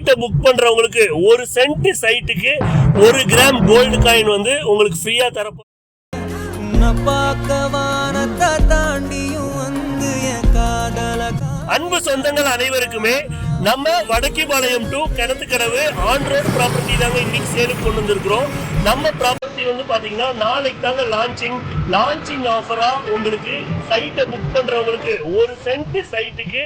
சைட்டை புக் பண்றவங்களுக்கு 1 சென்ட் சைட்டுக்கு 1 கிராம் கோல்டு காயின் வந்து உங்களுக்கு ஃப்ரீயா தரப்போ. அன்பு சொந்தங்கள் அனைவருக்குமே நம்ம Vadakkipalayam to Kinathukadavu on road property தாங்க இன்னைக்கு சேலுக்கு கொண்டு வந்திருக்கிறோம். நம்ம ப்ராப்பர்ட்டி வந்து பாத்தீங்கன்னா நாளைக்கு தாங்க லான்ச்சிங் ஆஃபரா உங்களுக்கு சைட்டை புக் பண்றவங்களுக்கு 1 சென்ட் சைட்டுக்கு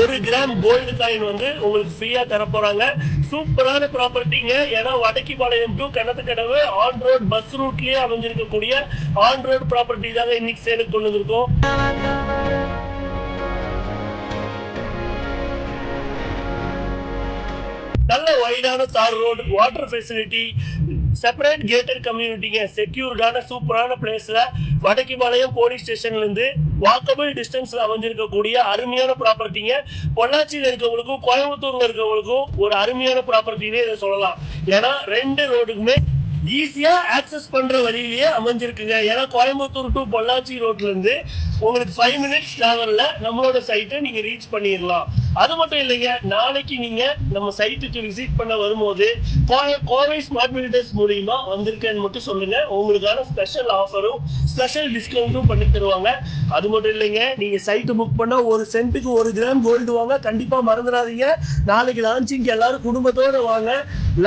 1 கிராம் கோல்டு காயின் வந்து உங்களுக்கு ஃப்ரீயா தர போறாங்க. சூப்பரான ப்ராப்பர்ட்டிங்க. ஏன்னா Vadakkipalayam to Kinathukadavu on road bus ரூட்லயே அமைஞ்சிருக்கக்கூடிய ஆன் ரோட் ப்ராப்பர்ட்டி தாங்க இன்னைக்கு சேலுக்கு கொண்டு வந்திருக்கோம். நல்ல வைடான தார் road, water facility, separate gated கம்யூனிட்டிங்க, செக்யூர்டான சூப்பரான பிளேஸ்ல வடக்கிபாளையம் போலீஸ் ஸ்டேஷன்ல இருந்து வாக்கபிள் டிஸ்டன்ஸ்ல அமைஞ்சிருக்கக்கூடிய அருமையான ப்ராப்பர்ட்டிங்க. பொள்ளாச்சியில இருக்கவங்களுக்கும் கோயம்புத்தூர்ல இருக்கவங்களுக்கும் ஒரு அருமையான ப்ராப்பர்ட்டினே இதை சொல்லலாம். ஏன்னா 2 ரோடுக்குமே ஈஸியா ஆக்சஸ் பண்ற வழியிலேயே அமைஞ்சிருக்குங்க. ஏன்னா கோயம்புத்தூர் டு பொள்ளாச்சி ரோட்ல இருந்து உங்களுக்கு 5 மினிட்ஸ் டிராவல்ல நம்மளோட சைட்டை நீங்க ரீச் பண்ணிடலாம். அது மட்டும் இல்லைங்க, நாளைக்கு நீங்க நம்ம சைட்டுக்கு விசிட் பண்ண வரும்போது கோவை ஸ்மார்ட் பில்டர்ஸ் மூலியமா வந்திருக்கேன்னு மட்டும் சொல்லுங்க. உங்களுக்கான ஸ்பெஷல் ஆஃபரும் ஸ்பெஷல் டிஸ்கவுண்ட்டும் பண்ணி தருவாங்க. அது மட்டும் இல்லைங்க, நீங்க சைட்டு புக் பண்ணா 1 சென்ட்டுக்கு 1 கிராம் கோல்டு வாங்க. கண்டிப்பா மறந்துடாதீங்க. நாளைக்கு லான்ச்சிங் எல்லாரும் குடும்பத்தோட வாங்க.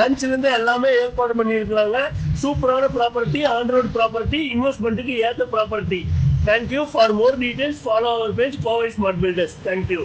லஞ்ச்ல இருந்து எல்லாமே ஏற்பாடு பண்ணி இருக்கிறாங்க. சூப்பரான ப்ராப்பர்ட்டி, ஆன் ரோட் ப்ராப்பர்ட்டி, இன்வெஸ்ட்மெண்ட்டுக்கு ஏற்ற property. Thank you. For more details, follow our page Powai Smart Builders. Thank you.